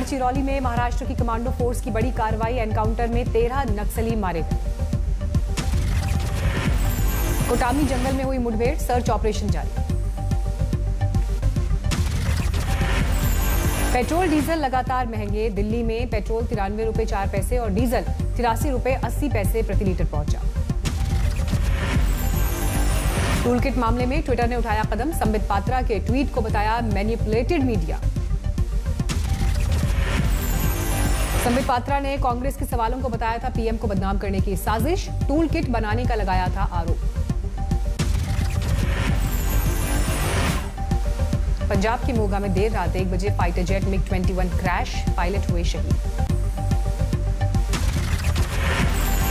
गढ़चिरौली में महाराष्ट्र की commando force की बड़ी कार्रवाई। एनकाउंटर में 13 नक्सली मारे गए। कोटामी जंगल में हुई मुठभेड़, सर्च ऑपरेशन जारी। पेट्रोल डीजल लगातार महंगे। दिल्ली में पेट्रोल 93 रुपए 4 पैसे और डीजल 83 रुपए 80 पैसे प्रति लीटर पहुंचा। टूलकिट मामले में ट्विटर ने उठाया कदम। संबित पात्रा के ट्वीट को बताया मैनिपुलेटेड मीडिया। संबित पात्रा ने कांग्रेस के सवालों को बताया था पीएम को बदनाम करने की साजिश। टूलकिट बनाने का लगाया था आरोप। पंजाब के मोगा में देर रात 1 बजे fighter jet MiG-21 crash, pilot हुए शहीद।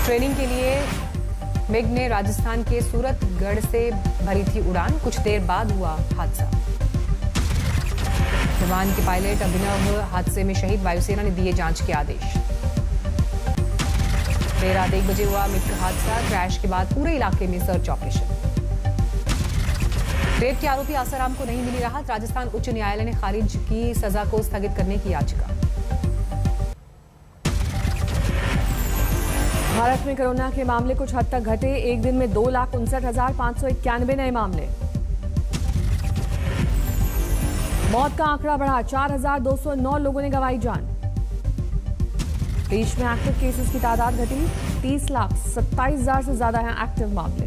ट्रेनिंग के लिए मिग ने राजस्थान के सूरतगढ़ से भरी थी उड़ान। कुछ देर बाद हुआ हादसा। विमान के पायलट अभिनव हादसे में शहीद। वायुसेना ने दिए जांच के आदेश। देर रात 1 बजे हुआ मिग हादसा। क्रैश के बाद पूरे इलाके में सर्च ऑपरेशन। रेप के आरोपी आसाराम को नहीं मिली राहत। राजस्थान उच्च न्यायालय ने खारिज की सजा को स्थगित करने की याचिका। भारत में कोरोना के मामले कुछ हद तक घटे। एक दिन में 2,59,591 नए मामले। मौत का आंकड़ा बढ़ा। 4,209 लोगों ने गंवाई जान। देश में एक्टिव केसेस की तादाद घटी। 30,27,000 से ज्यादा हैं एक्टिव मामले।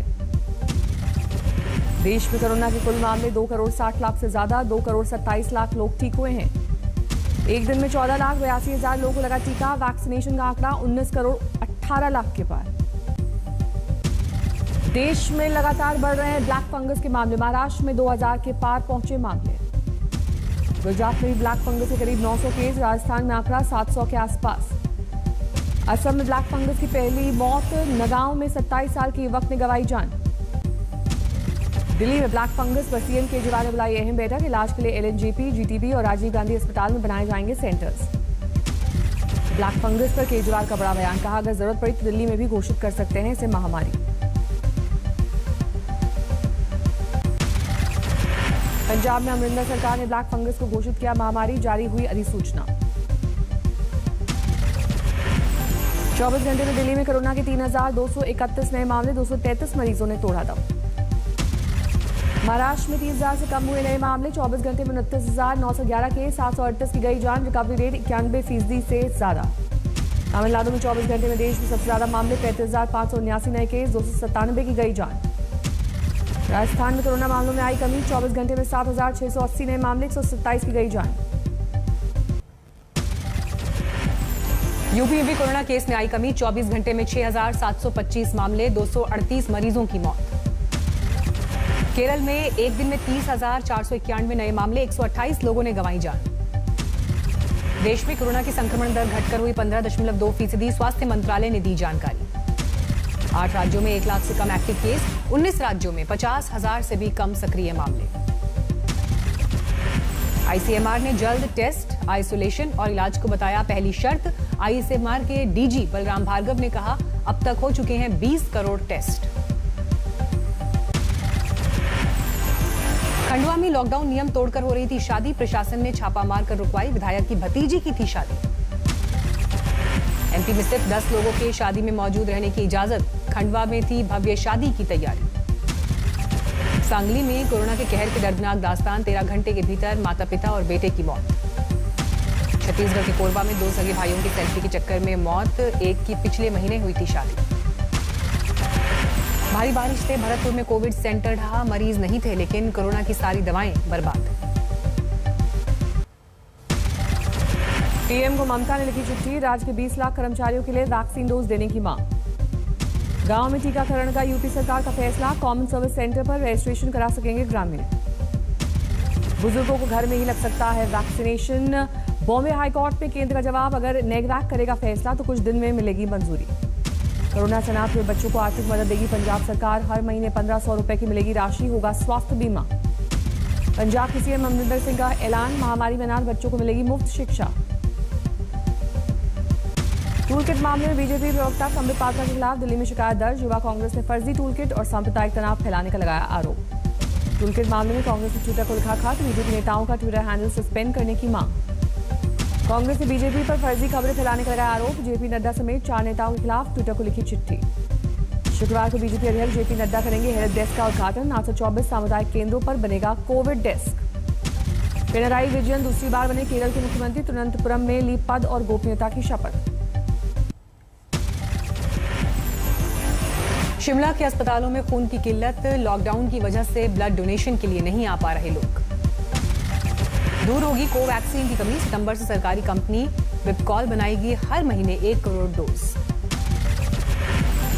देश में कोरोना के कुल मामले 2,60,00,000 से ज्यादा। 2,27,00,000 लोग ठीक हुए हैं। एक दिन में 14,82,000 लोगों को लगा टीका। वैक्सीनेशन का आंकड़ा 19,18,00,000 के पार। देश में लगातार बढ़ रहे हैं ब्लैक फंगस के मामले। महाराष्ट्र में 2,000 के पार पहुंचे मामले। गुजरात में ब्लैक फंगस के करीब 900 केस। राजस्थान में आंकड़ा 700 के आसपास। असम में ब्लैक फंगस की पहली मौत। नगांव में 27 साल की युवक ने गंवाई जान। दिल्ली में ब्लैक फंगस पर सीएम केजरीवाल ने बुलाई अहम बैठक। इलाज के लिए एलएनजेपी, जीटीबी और राजीव गांधी अस्पताल में बनाए जाएंगे सेंटर्स। ब्लैक फंगस पर केजरीवाल का बड़ा बयान। कहा अगर जरूरत पड़ी तो दिल्ली में भी घोषित कर सकते हैं इसे महामारी। पंजाब में अमरिंदर सरकार ने ब्लैक फंगस को घोषित किया महामारी। जारी हुई अधिसूचना। 24 घंटे में दिल्ली में कोरोना के 3,231 नए मामले। 233 मरीजों ने तोड़ा दम। महाराष्ट्र में 30,000 से कम हुए नए मामले। 24 घंटे में 29,911 केस। 738 की गई जान। रिकवरी रेट 91% से ज्यादा। तमिलनाडु में 24 घंटे में देश में सबसे ज्यादा मामले। 35,579 नए केस। 297 की गई जान। राजस्थान में कोरोना मामलों में आई कमी। 24 घंटे में 7,680 नए मामले। 127 की गई जान। यूपी में भी कोरोना केस में आई कमी। 24 घंटे में 6,725 मामले। 238 मरीजों की मौत। केरल में एक दिन में 30,491 नए मामले। 128 लोगों ने गंवाई जान। देश में कोरोना की संक्रमण दर घटकर हुई 15.2%। स्वास्थ्य मंत्रालय ने दी जानकारी। 8 राज्यों में 1 लाख से कम एक्टिव केस। 19 राज्यों में 50,000 से भी कम सक्रिय मामले। आईसीएमआर ने जल्द टेस्ट, आइसोलेशन और इलाज को बताया पहली शर्त। आईसीएमआर के डीजी बलराम भार्गव ने कहा अब तक हो चुके हैं 20 करोड़ टेस्ट। खंडवा में लॉकडाउन नियम तोड़कर हो रही थी शादी। प्रशासन ने छापा मारकर रुकवाई। विधायक की भतीजी की थी शादी। एमपी में सिर्फ 10 लोगों के शादी में मौजूद रहने की इजाजत। खंडवा में थी भव्य शादी की तैयारी। सांगली में कोरोना के कहर की दर्दनाक दास्तान। 13 घंटे के भीतर माता पिता और बेटे की मौत। छत्तीसगढ़ के कोरबा में 2 सगे भाइयों की सेल्फी के चक्कर में मौत। एक की पिछले महीने हुई थी शादी। भारी बारिश से भरतपुर में कोविड सेंटर ढहा। मरीज नहीं थे लेकिन कोरोना की सारी दवाएं बर्बाद। पीएम को ममता ने लिखी चिट्ठी। राज्य के 20 लाख कर्मचारियों के लिए वैक्सीन डोज देने की मांग। गांव में टीकाकरण का यूपी सरकार का फैसला। कॉमन सर्विस सेंटर पर रजिस्ट्रेशन करा सकेंगे ग्रामीण। बुजुर्गों को घर में ही लग सकता है वैक्सीनेशन। बॉम्बे हाईकोर्ट में केंद्र का जवाब। अगर नेगवैक करेगा फैसला तो कुछ दिन में मिलेगी मंजूरी। कोरोना से अनाथ हुए बच्चों को आर्थिक मदद देगी पंजाब सरकार। हर महीने 1,500 रुपए की मिलेगी राशि। होगा स्वास्थ्य बीमा। पंजाब के सीएम अमरिंदर सिंह का ऐलान। महामारी में अनाथ बच्चों को मिलेगी मुफ्त शिक्षा। टूलकिट मामले में बीजेपी प्रवक्ता संबित पात्रा के खिलाफ दिल्ली में शिकायत दर्ज। युवा कांग्रेस ने फर्जी टूलकिट और सांप्रदायिक तनाव फैलाने का लगाया आरोप। टूलकिट मामले में कांग्रेस ने ट्विटर को लिखा खत। बीजेपी नेताओं का ट्विटर हैंडल सस्पेंड करने की मांग। कांग्रेस ने बीजेपी पर फर्जी खबरें फैलाने का लगाया आरोप। जेपी नड्डा समेत 4 नेताओं के खिलाफ ट्विटर को लिखी चिट्ठी। शुक्रवार को बीजेपी अध्यक्ष जेपी नड्डा करेंगे हेल्प डेस्क का उद्घाटन। 824 सामुदायिक केंद्रों पर बनेगा कोविड डेस्क। पिनराई विजयन दूसरी बार बने केरल के मुख्यमंत्री। तिरुवनंतपुरम में ली पद और गोपनीयता की शपथ। शिमला के अस्पतालों में खून की किल्लत। लॉकडाउन की वजह से ब्लड डोनेशन के लिए नहीं आ पा रहे लोग। दूर होगी कोवैक्सीन की कमी। सितंबर से सरकारी कंपनी विपकॉल बनाएगी हर महीने 1 करोड़ डोज।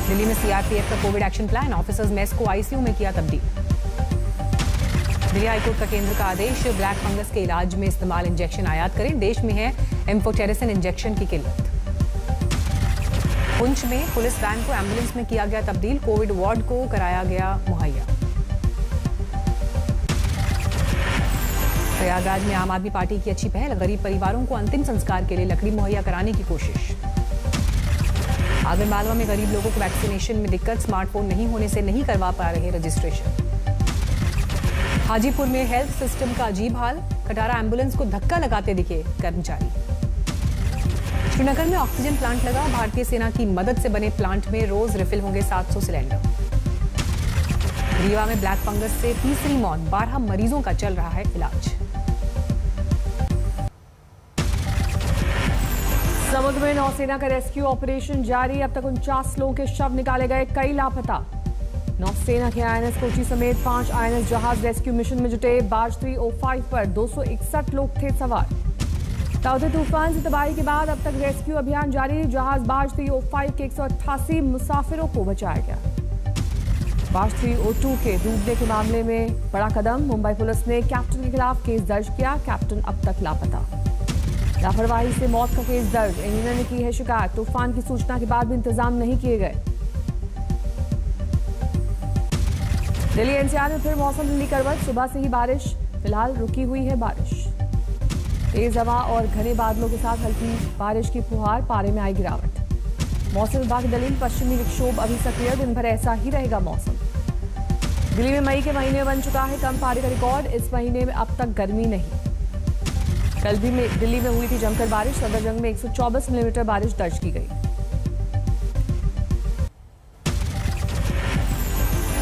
दिल्ली में सीआरपीएफ का Covid action plan. Officers mess को आईसीयू में किया तब्दील। दिल्ली हाईकोर्ट का केंद्र का आदेश। ब्लैक फंगस के इलाज में इस्तेमाल इंजेक्शन आयात करें। देश में है एम्फोटेरिसिन इंजेक्शन की किल्लत। पुंछ में पुलिस वैन को एम्बुलेंस में किया गया तब्दील। कोविड वार्ड को कराया गया मुहैया। प्रयागराज में आम आदमी पार्टी की अच्छी पहल। गरीब परिवारों को अंतिम संस्कार के लिए लकड़ी मुहैया कराने की कोशिश। आगरमालवा में गरीब लोगों को वैक्सीनेशन में दिक्कत। स्मार्टफोन नहीं होने से नहीं करवा पा रहे रजिस्ट्रेशन। हाजीपुर में हेल्थ सिस्टम का अजीब हाल। कटारा एम्बुलेंस को धक्का लगाते दिखे कर्मचारी। श्रीनगर में ऑक्सीजन प्लांट लगा। भारतीय सेना की मदद से बने प्लांट में रोज रिफिल होंगे 700 सिलेंडर। रीवा में ब्लैक फंगस से तीसरी मौत। 12 मरीजों का चल रहा है इलाज। समुद्र में नौसेना का रेस्क्यू ऑपरेशन जारी। अब तक 49 लोगों के शव निकाले गए, कई लापता। नौसेना के आईएनएस कोची समेत 5 आईएनएस जहाज रेस्क्यू मिशन में जुटे। बार्ज 305 पर 261 लोग थे सवार। ताउते तूफान से तबाही के बाद अब तक रेस्क्यू अभियान जारी। जहाज बार्ज 305 के 188 मुसाफिरों को बचाया गया। बार्ज 302 के डूबने के मामले में बड़ा कदम। मुंबई पुलिस ने कैप्टन के खिलाफ केस दर्ज किया। कैप्टन अब तक लापता। लापरवाही से मौत का केस दर्ज। इंजीनियर ने की है शिकायत। तूफान की सूचना के बाद भी इंतजाम नहीं किए गए। दिल्ली एनसीआर में फिर मौसम ढीली करवट। सुबह से ही बारिश। फिलहाल रुकी हुई है बारिश। तेज हवा और घने बादलों के साथ हल्की बारिश की फुहार। पारे में आई गिरावट। मौसम विभाग की दलील। पश्चिमी विक्षोभ अभी सक्रिय। दिन भर ऐसा ही रहेगा मौसम। दिल्ली में मई के महीने बन चुका है कम पारे का रिकॉर्ड। इस महीने में अब तक गर्मी नहीं। कल भी दिल्ली में हुई थी जमकर बारिश। सफदरजंग में 124 मिलीमीटर बारिश दर्ज की गई।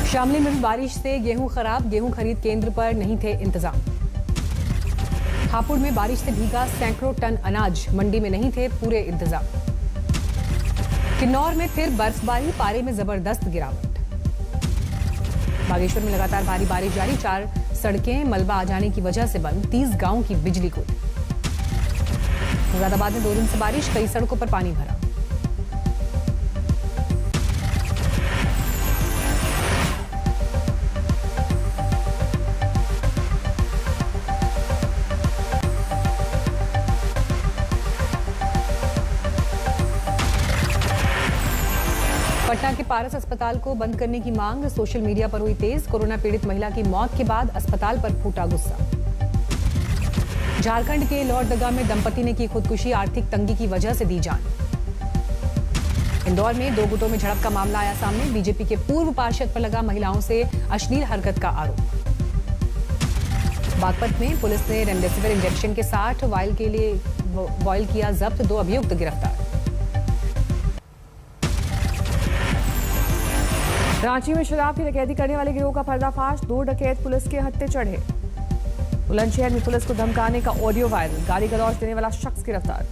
शामली में भी बारिश से गेहूं खराब। गेहूं खरीद केंद्र पर नहीं थे इंतजाम। हापुड़ में बारिश से भीगा सैकड़ों टन अनाज। मंडी में नहीं थे पूरे इंतजाम। किन्नौर में फिर बर्फबारी। पारे में जबरदस्त गिरावट। बागेश्वर में लगातार भारी बारिश जारी। 4 सड़कें मलबा आ जाने की वजह से बंद। 30 गांव की बिजली गुल। मुरादाबाद में 2 दिन से बारिश। कई सड़कों पर पानी भरा। पटना के पारस अस्पताल को बंद करने की मांग। सोशल मीडिया पर हुई तेज। कोरोना पीड़ित महिला की मौत के बाद अस्पताल पर फूटा गुस्सा। झारखंड के लोहरदगा में दंपति ने की खुदकुशी। आर्थिक तंगी की वजह से दी जान। इंदौर में 2 गुटों में झड़प का मामला आया सामने। बीजेपी के पूर्व पार्षद पर लगा महिलाओं से अश्लील हरकत का आरोप। बागपत में पुलिस ने रेमडेसिविर इंजेक्शन के 60 वायल किया जब्त। 2 अभियुक्त गिरफ्तार। रांची में शराब की डकैती करने वाले गिरोह का पर्दाफाश। 2 डकैत पुलिस के हत्थे चढ़े। बुलंदशहर में पुलिस को धमकाने का ऑडियो वायरल। गाली गलौज देने वाला शख्स गिरफ्तार।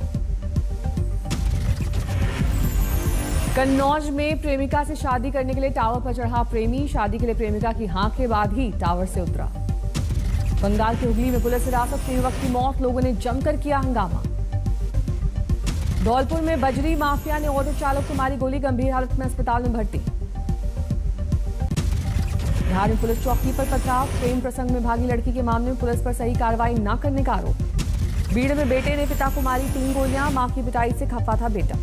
कन्नौज में प्रेमिका से शादी करने के लिए टावर पर चढ़ा प्रेमी। शादी के लिए प्रेमिका की हां के बाद ही टावर से उतरा। बंगाल के हुगली में पुलिस हिरासत में युवक की मौत। लोगों ने जमकर किया हंगामा। धौलपुर में बजरी माफिया ने ऑटो चालक को मारी गोली। गंभीर हालत में अस्पताल में भर्ती। बिहार में पुलिस चौकी पर पथराव। प्रेम प्रसंग में भागी लड़की के मामले में पुलिस पर सही कार्रवाई न करने का आरोप। बीड़ में बेटे ने पिता को मारी 3 गोलियां। मां की पिटाई से खफा था बेटा।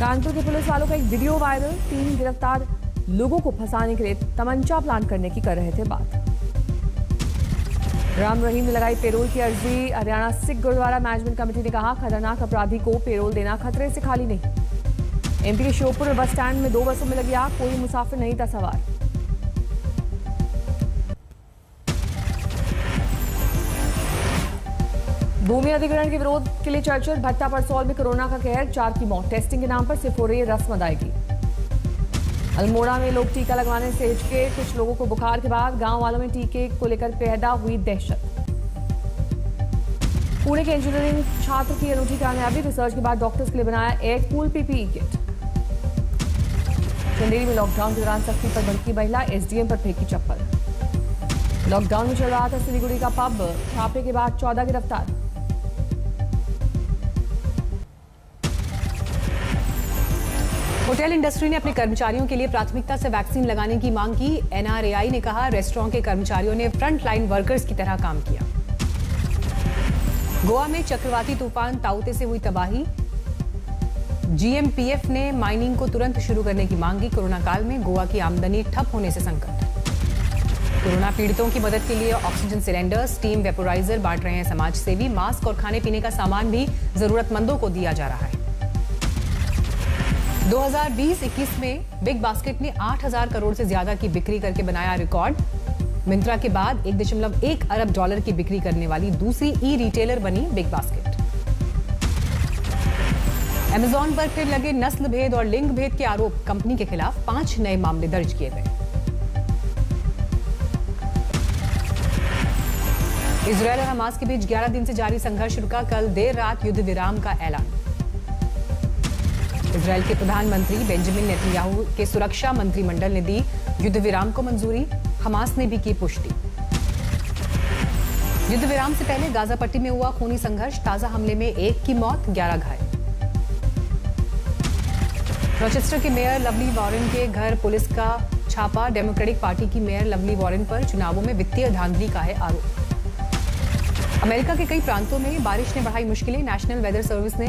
कानपुर के पुलिस वालों का एक वीडियो वायरल। 3 गिरफ्तार लोगों को फंसाने के लिए तमंचा प्लान करने की कर रहे थे बात। राम रहीम ने लगाई पेरोल की अर्जी। हरियाणा सिख गुरुद्वारा मैनेजमेंट कमेटी ने कहा खतरनाक अपराधी को पेरोल देना खतरे से खाली नहीं। एमपी के श्योपुर में बस स्टैंड में 2 बसों में लगी आग। कोई मुसाफिर नहीं था सवार। भूमि अधिग्रहण के विरोध के लिए चर्चित भट्टा परसौल में कोरोना का कहर, 4 की मौत। टेस्टिंग के नाम पर सिर्फ हो रही रस्म अदायगी। अल्मोड़ा में लोग टीका लगवाने से हिचके, कुछ लोगों को बुखार के बाद गांव वालों में टीके को लेकर पैदा हुई दहशत। पुणे के इंजीनियरिंग छात्र की अनूठी कामयाबी, रिसर्च के बाद डॉक्टर्स के लिए बनाया air cool PPE kit. Chanderi में लॉकडाउन के दौरान सख्ती पर भड़की महिला, एसडीएम पर फेंकी चप्पल। लॉकडाउन में चल रहा था सिलीगुड़ी का पब, छापे के बाद 14 गिरफ्तार। होटल इंडस्ट्री ने अपने कर्मचारियों के लिए प्राथमिकता से वैक्सीन लगाने की मांग की। एनआरएआई ने कहा, रेस्टोरेंट के कर्मचारियों ने फ्रंट लाइन वर्कर्स की तरह काम किया। गोवा में चक्रवाती तूफान ताउते से हुई तबाही, जीएमपीएफ ने माइनिंग को तुरंत शुरू करने की मांग की। कोरोना काल में गोवा की आमदनी ठप होने से संकट। कोरोना पीड़ितों की मदद के लिए ऑक्सीजन सिलेंडर, स्टीम वेपोराइजर बांट रहे हैं समाज सेवी। मास्क और खाने पीने का सामान भी जरूरतमंदों को दिया जा रहा है। 2020-21 में बिग बास्केट ने 8,000 करोड़ से ज्यादा की बिक्री करके बनाया रिकॉर्ड। मिंत्रा के बाद $1.1 अरब की बिक्री करने वाली दूसरी ई रिटेलर बनी बिग बास्केट। अमेजॉन पर फिर लगे नस्ल भेद और लिंग भेद के आरोप, कंपनी के खिलाफ 5 नए मामले दर्ज किए गए। इजरायल और हमास के बीच 11 दिन से जारी संघर्ष रुका, कल देर रात युद्ध विराम का ऐलान। इजरायल के प्रधानमंत्री बेंजामिन नेतन्याहू के सुरक्षा मंत्रिमंडल ने दी युद्ध विराम को मंजूरी, हमास ने भी की पुष्टि। युद्ध विराम से पहले गाजा पट्टी में हुआ खूनी संघर्ष, ताजा हमले में 1 की मौत, 11 घायल। रोचेस्टर के मेयर लवली वॉरेन के घर पुलिस का छापा, डेमोक्रेटिक पार्टी की मेयर लवली वॉरेन पर चुनावों में वित्तीय धांधली का है आरोप। अमेरिका के कई प्रांतों में बारिश ने बढ़ाई मुश्किलें, नेशनल वेदर सर्विस ने